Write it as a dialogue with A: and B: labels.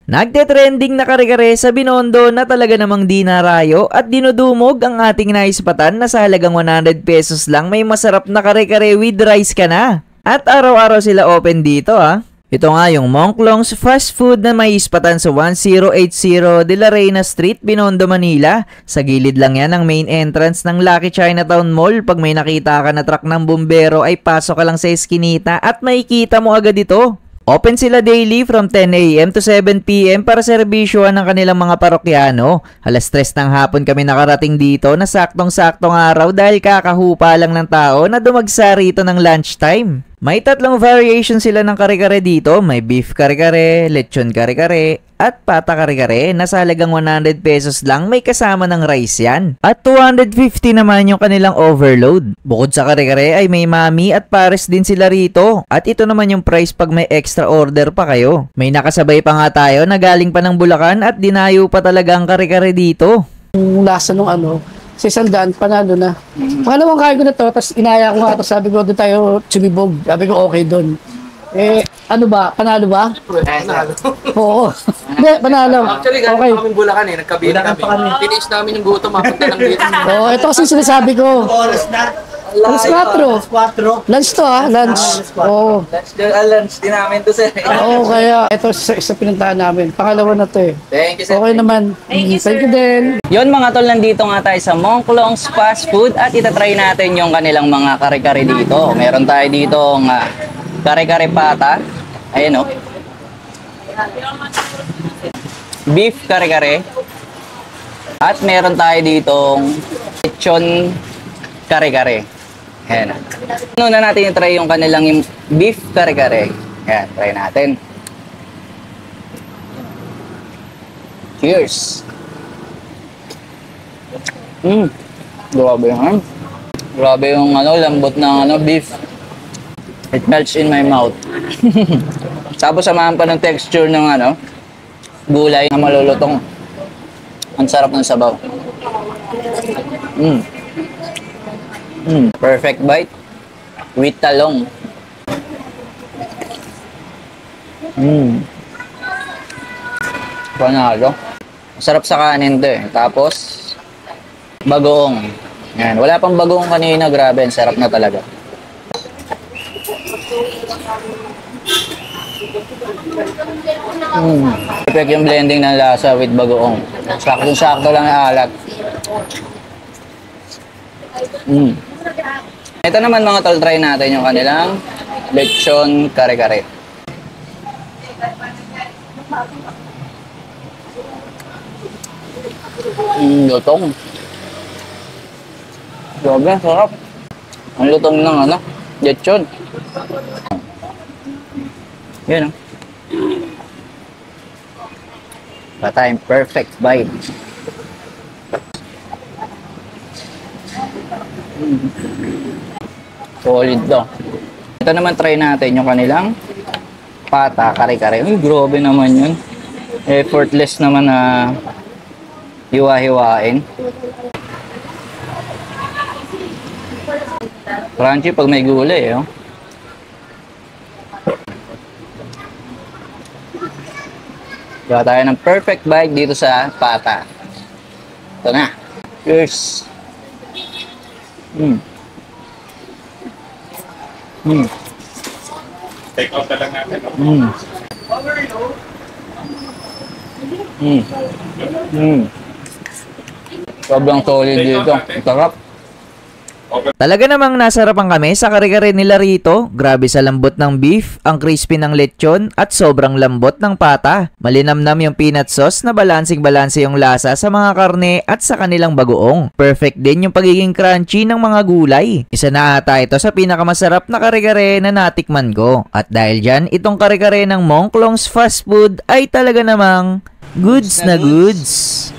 A: Nagte-trending na kare-kare sa Binondo na talaga namang di narayo at dinudumog ang ating naispatan na sa halagang 100 pesos lang may masarap na kare-kare with rice ka na. At araw-araw sila open dito Ito nga yung Monklong's Fast Food na may ispatan sa 1080 De La Reina Street, Binondo, Manila. Sa gilid lang yan ang main entrance ng Lucky Chinatown Mall. Pag may nakita ka na truck ng bumbero ay pasok ka lang sa eskinita at makikita mo agad ito. Open sila daily from 10 AM to 7 PM para serbisyuhan ng kanilang mga parokyano. Alas 3 ng hapon kami nakarating dito na saktong-saktong araw dahil kakahupa lang ng tao na dumagsa rito ng lunchtime. May tatlong variation sila ng kare-kare dito. May beef kare-kare, lechon kare-kare, at pata kare-kare na sa halagang 100 pesos lang may kasama ng rice yan. At 250 naman yung kanilang overload. Bukod sa kare-kare ay may mami at pares din sila rito. At ito naman yung price pag may extra order pa kayo. May nakasabay pa nga tayo na galing pa ng Bulacan at dinayo pa talaga ang kare-kare dito.
B: Yung lasa nung sa isang daan, panalo na. Pangalawang kain ko na to, tapos inaya ko nga, tapos sabi ko, doon tayo sumibog. Sabi ko, okay doon. Ano ba? Panalo ba?
C: Panalo.
B: Oo. Hindi, panalo.
C: Actually, galing
B: okay.
C: pa kami Bulacan nagkabili kami. Finish namin yung gutom, mapunta lang dito.
B: Oo, ito kasi sinasabi ko.
D: Oras na.
B: Alas 4. Lunch to lunch. Oo.
C: Lunch din namin to, sir.
B: Oo, kaya ito isa pinuntahan namin. Pangalawa na to
C: Thank you, sir.
B: Okay naman. Thank you din.
E: Yon mga tol, nandito nga tayo sa Monklong's Fast Food at itatry natin yung kanilang mga kare-kare dito. Meron tayo dito ng kare-kare pata. Ayan beef kare-kare. At meron tayo ditong lechon kare-kare. Ayan. Una natin i-try yung kanilang yung beef kare-kare. Ayan, try natin. Cheers! Grabe yan. Grabe yung lambot ng beef. It melts in my mouth. Tapos samahan pa ng texture ng gulay na malulutong. Ang sarap ng sabaw. Perfect bite with talong. Panalo. Sarap sa kanin to Tapos bagoong. Yan, wala pang bagoong kanina, grabe, ang sarap na talaga. Perfect yung blending ng lasa with bagoong. Sakto-sakto lang ang alat. Ito naman mga tol, try natin yung kanilang lechon kare-kare. Lutong. Grabe, sarap. Ang lutong ng lechon. Yan Patayang perfect bite. Solid to. Ito naman try natin yung kanilang pata kare-kare. Uy, grabe naman yun. Effortless naman na hiwa-hiwain. Crunchy pag may gulay Gawa tayo ng perfect bite dito sa pata. Ito na. Cheers!
D: Take out na lang natin.
E: Sobrang solid dito. Sarap.
A: Talaga namang nasarapan kami sa kare-kare nila rito. Grabe sa lambot ng beef, ang crispy ng lechon, at sobrang lambot ng pata. Malinamnam yung peanut sauce na balansing-balanse yung lasa sa mga karne at sa kanilang bagoong. Perfect din yung pagiging crunchy ng mga gulay. Isa na ata ito sa pinakamasarap na kare-kare na natikman ko. At dahil dyan, itong kare-kare ng Monklong's Fast Food ay talaga namang goods na goods.